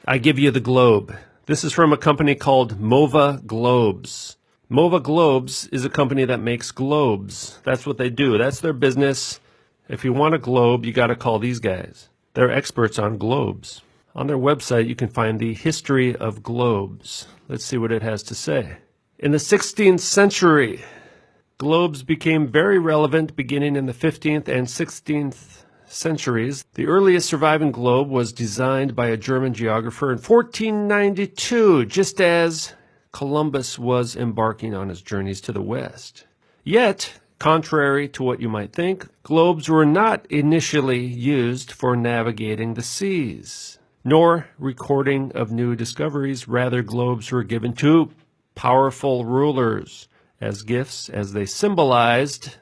I give you the globe. This is from a company called Mova Globes. Mova Globes is a company that makes globes. That's what they do. That's their business. If you want a globe, you got to call these guys. They're experts on globes. On their website, you can find the history of globes. Let's see what it has to say. In the 16th century, globes became very relevant beginning in the 15th and 16th centuries. The earliest surviving globe was designed by a German geographer in 1492, just as Columbus was embarking on his journeys to the west. Yet, contrary to what you might think, globes were not initially used for navigating the seas, nor recording of new discoveries. Rather, globes were given to powerful rulers as gifts, as they symbolized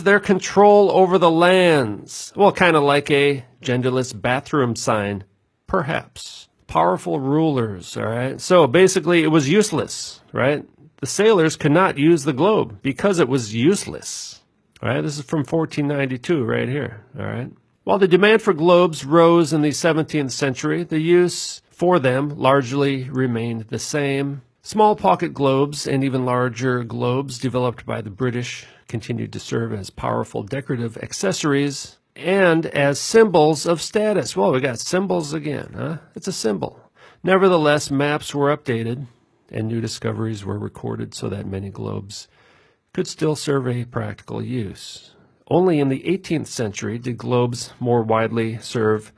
their control over the lands. Well, kind of like a genderless bathroom sign, perhaps. Powerful rulers, all right? So basically, it was useless, right? The sailors could not use the globe because it was useless, all right? This is from 1492 right here, all right? While the demand for globes rose in the 17th century, the use for them largely remained the same. Small pocket globes and even larger globes developed by the British continued to serve as powerful decorative accessories and as symbols of status. Well, we got symbols again, huh? It's a symbol. Nevertheless, maps were updated and new discoveries were recorded so that many globes could still serve a practical use. Only in the 18th century did globes more widely serve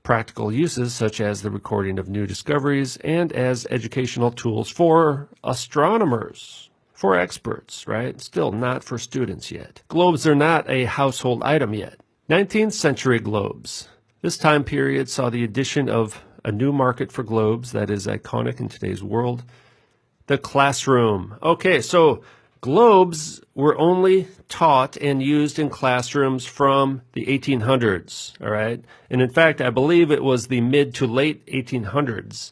practical uses, such as the recording of new discoveries and as educational tools for astronomers, for experts, right? Still not for students yet. Globes are not a household item yet. 19th century globes. This time period saw the addition of a new market for globes that is iconic in today's world, the classroom. Okay, so globes were only taught and used in classrooms from the 1800s, all right? And in fact, I believe it was the mid to late 1800s,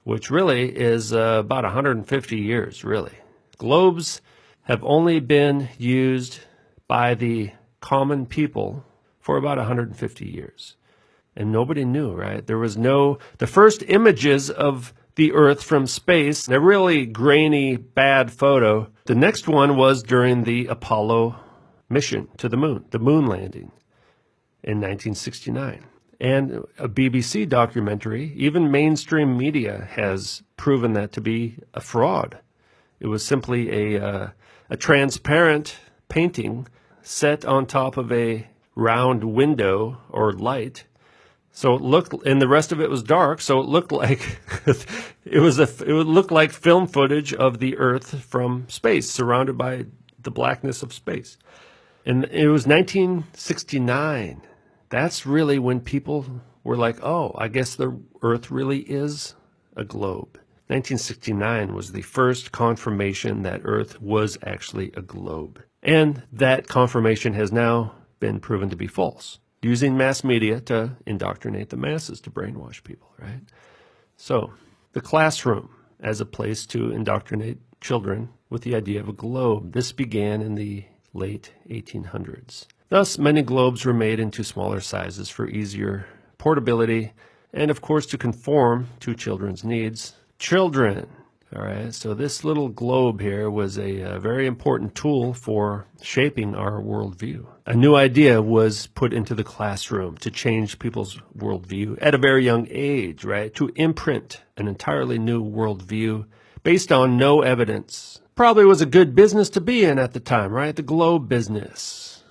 which really is about 150 years, really. Globes have only been used by the common people for about 150 years. And nobody knew, right? The first images of the Earth from space, a really grainy, bad photo. The next one was during the Apollo mission to the moon landing in 1969. And a BBC documentary, even mainstream media has proven that to be a fraud. It was simply a transparent painting set on top of a round window or light. So it looked, and the rest of it was dark. So it looked like it would look like film footage of the Earth from space, surrounded by the blackness of space. And it was 1969. That's really when people were like, "Oh, I guess the Earth really is a globe." 1969 was the first confirmation that Earth was actually a globe, and that confirmation has now been proven to be false, using mass media to indoctrinate the masses, to brainwash people, right? So, the classroom as a place to indoctrinate children with the idea of a globe. This began in the late 1800s. Thus, many globes were made into smaller sizes for easier portability and, of course, to conform to children's needs. Children, all right? So this little globe here was a very important tool for shaping our worldview. A new idea was put into the classroom to change people's worldview at a very young age, right? To imprint an entirely new worldview based on no evidence. Probably was a good business to be in at the time, right? The globe business.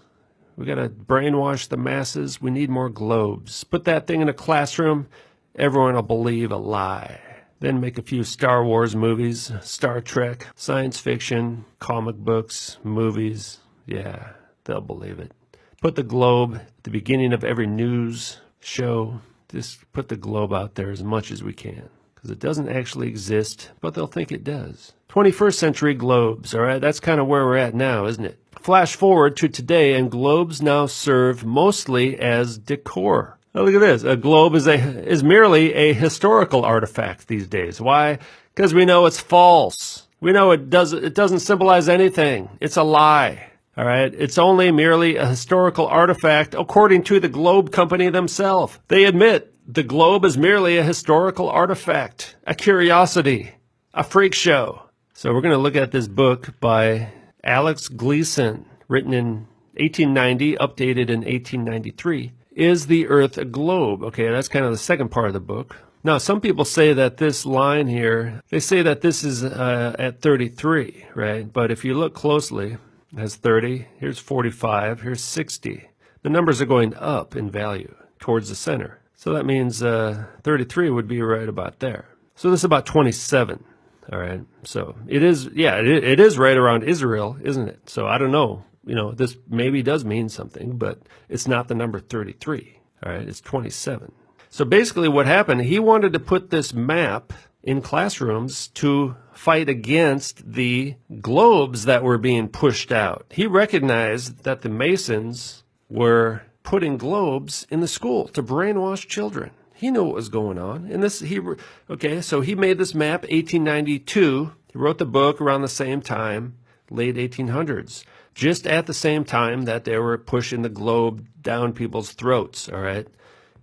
We got to brainwash the masses. We need more globes. Put that thing in a classroom, everyone will believe a lie. Then make a few Star Wars movies, Star Trek, science fiction, comic books, movies. Yeah, they'll believe it. Put the globe at the beginning of every news show. Just put the globe out there as much as we can, because it doesn't actually exist, but they'll think it does. 21st century globes, all right? That's kind of where we're at now, isn't it? Flash forward to today, and globes now serve mostly as decor. Now look at this. A globe is merely a historical artifact these days. Why? Because we know it's false. We know it doesn't symbolize anything. It's a lie. All right? It's only merely a historical artifact according to the Globe Company themselves. They admit the globe is merely a historical artifact, a curiosity, a freak show. So we're going to look at this book by Alex Gleason, written in 1890, updated in 1893. Is the Earth a globe? Okay, that's kind of the second part of the book. Now, some people say that this line here, they say that this is at 33, right? But if you look closely, it has 30, here's 45, here's 60. The numbers are going up in value towards the center. So that means 33 would be right about there. So this is about 27, all right? So it is, yeah, it is right around Israel, isn't it? So I don't know. You know, this maybe does mean something, but it's not the number 33, all right? It's 27. So basically what happened, he wanted to put this map in classrooms to fight against the globes that were being pushed out. He recognized that the Masons were putting globes in the school to brainwash children. He knew what was going on. And so he made this map 1892. He wrote the book around the same time, late 1800s. Just at the same time that they were pushing the globe down people's throats, all right,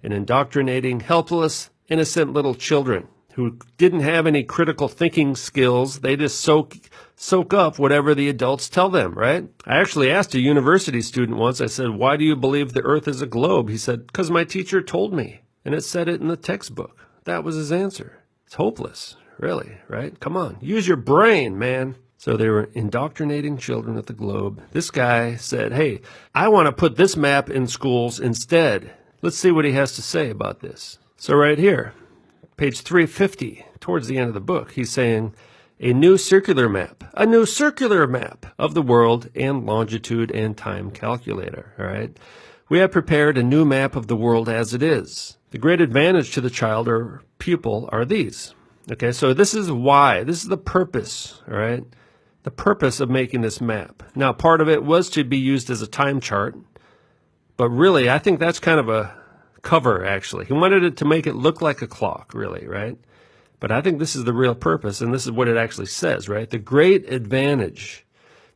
and indoctrinating helpless, innocent little children who didn't have any critical thinking skills. They just soak up whatever the adults tell them, right? I actually asked a university student once, I said, why do you believe the Earth is a globe? He said, because my teacher told me, and it said it in the textbook. That was his answer. It's hopeless, really, right? Come on, use your brain, man. So they were indoctrinating children with the globe. This guy said, hey, I want to put this map in schools instead. Let's see what he has to say about this. So right here, page 350, towards the end of the book, he's saying, a new circular map of the world and longitude and time calculator, all right? We have prepared a new map of the world as it is. The great advantage to the child or pupil are these. Okay, so this is why, this is the purpose, all right? The purpose of making this map. Now, part of it was to be used as a time chart, but really, I think that's kind of a cover, actually. He wanted it to make it look like a clock, really, right? But I think this is the real purpose, and this is what it actually says, right? The great advantage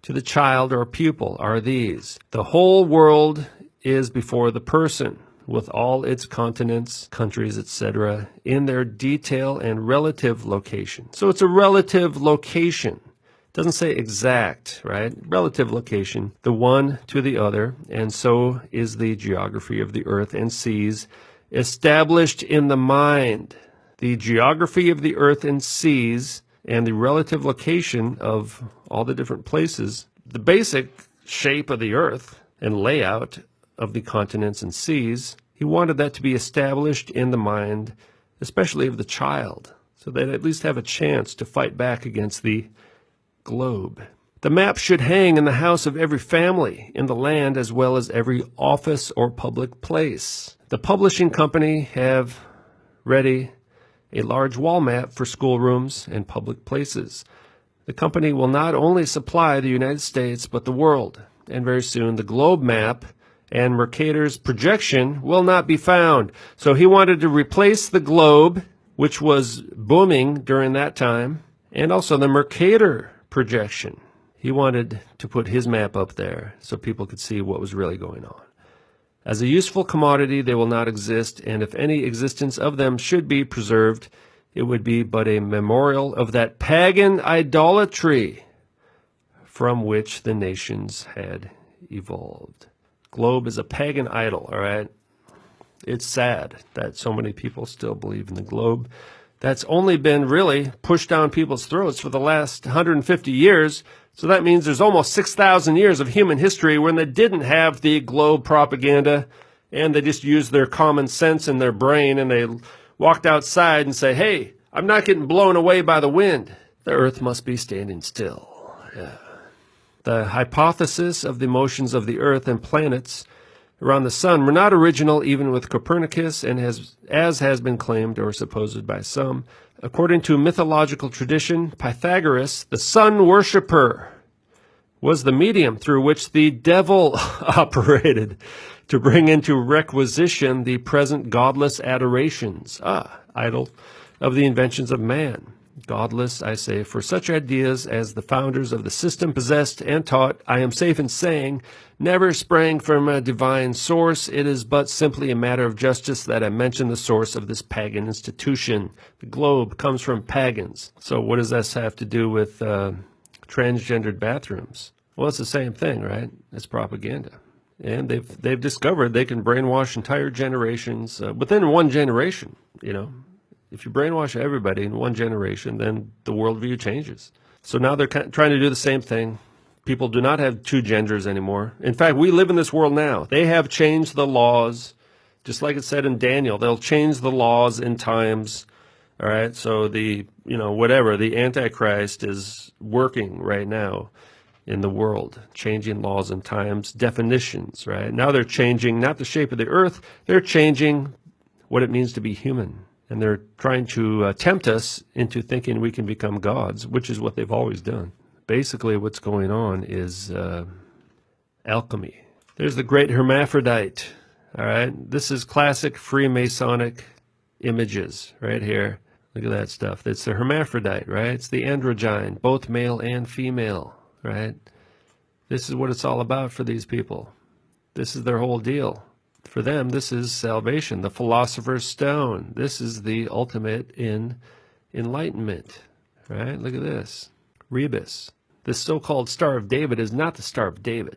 to the child or pupil are these. The whole world is before the person, with all its continents, countries, etc., in their detail and relative location. So it's a relative location. It doesn't say exact, right? Relative location, the one to the other, and so is the geography of the earth and seas established in the mind. The geography of the earth and seas and the relative location of all the different places, the basic shape of the earth and layout of the continents and seas, he wanted that to be established in the mind, especially of the child, so they'd at least have a chance to fight back against the globe. The map should hang in the house of every family in the land as well as every office or public place. The publishing company have ready a large wall map for schoolrooms and public places. The company will not only supply the United States but the world, and very soon the globe map and Mercator's projection will not be found. So he wanted to replace the globe, which was booming during that time, and also the Mercator projection. He wanted to put his map up there so people could see what was really going on. As a useful commodity, they will not exist, and if any existence of them should be preserved, it would be but a memorial of that pagan idolatry from which the nations had evolved. Globe is a pagan idol, all right? It's sad that so many people still believe in the globe. That's only been really pushed down people's throats for the last 150 years. So that means there's almost 6,000 years of human history when they didn't have the globe propaganda and they just used their common sense and their brain and they walked outside and say, hey, I'm not getting blown away by the wind. The earth must be standing still. Yeah. The hypothesis of the motions of the earth and planets around the sun were not original even with Copernicus and as has been claimed or supposed by some. According to mythological tradition, Pythagoras, the sun worshipper, was the medium through which the devil operated to bring into requisition the present godless adorations, idol, of the inventions of man. godless, I say, for such ideas as the founders of the system possessed and taught, I am safe in saying, never sprang from a divine source. It is but simply a matter of justice that I mention the source of this pagan institution. The globe comes from pagans. So what does this have to do with transgendered bathrooms? Well, it's the same thing, right? It's propaganda. And they've discovered they can brainwash entire generations within one generation, you know. If you brainwash everybody in one generation, then the worldview changes. So now they're trying to do the same thing. People do not have two genders anymore. In fact, we live in this world now. They have changed the laws, just like it said in Daniel. They'll change the laws in times. All right, so the Antichrist is working right now in the world, changing laws and times, definitions, right? Now they're changing not the shape of the earth, they're changing what it means to be human. And they're trying to tempt us into thinking we can become gods, which is what they've always done. Basically, what's going on is alchemy. There's the great hermaphrodite, all right? This is classic Freemasonic images right here. Look at that stuff. It's the hermaphrodite, right? It's the androgyne, both male and female, right? This is what it's all about for these people. This is their whole deal. For them, this is salvation, the philosopher's stone. This is the ultimate in enlightenment, right? Look at this. Rebus. This so-called Star of David is not the Star of David.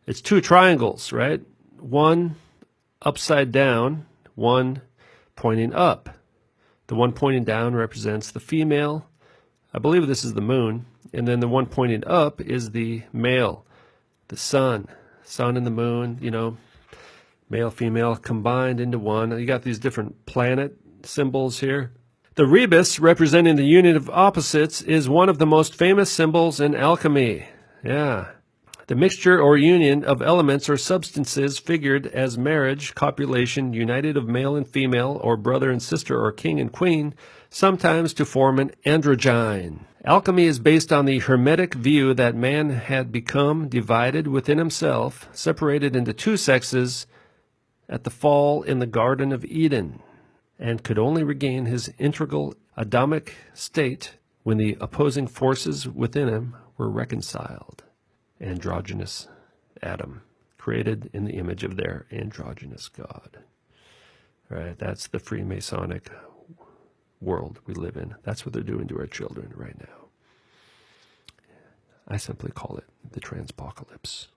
It's two triangles, right? One upside down, one pointing up. The one pointing down represents the female. I believe this is the moon. And then the one pointing up is the male, the sun. Sun and the moon, you know, male, female combined into one. You got these different planet symbols here. The rebus, representing the union of opposites, is one of the most famous symbols in alchemy. Yeah. The mixture or union of elements or substances figured as marriage, copulation, united of male and female, or brother and sister, or king and queen, sometimes to form an androgyne. Alchemy is based on the Hermetic view that man had become divided within himself, separated into two sexes, at the fall in the Garden of Eden, and could only regain his integral Adamic state when the opposing forces within him were reconciled. Androgynous Adam, created in the image of their androgynous God. All right, that's the Freemasonic world we live in. That's what they're doing to our children right now. I simply call it the transpocalypse.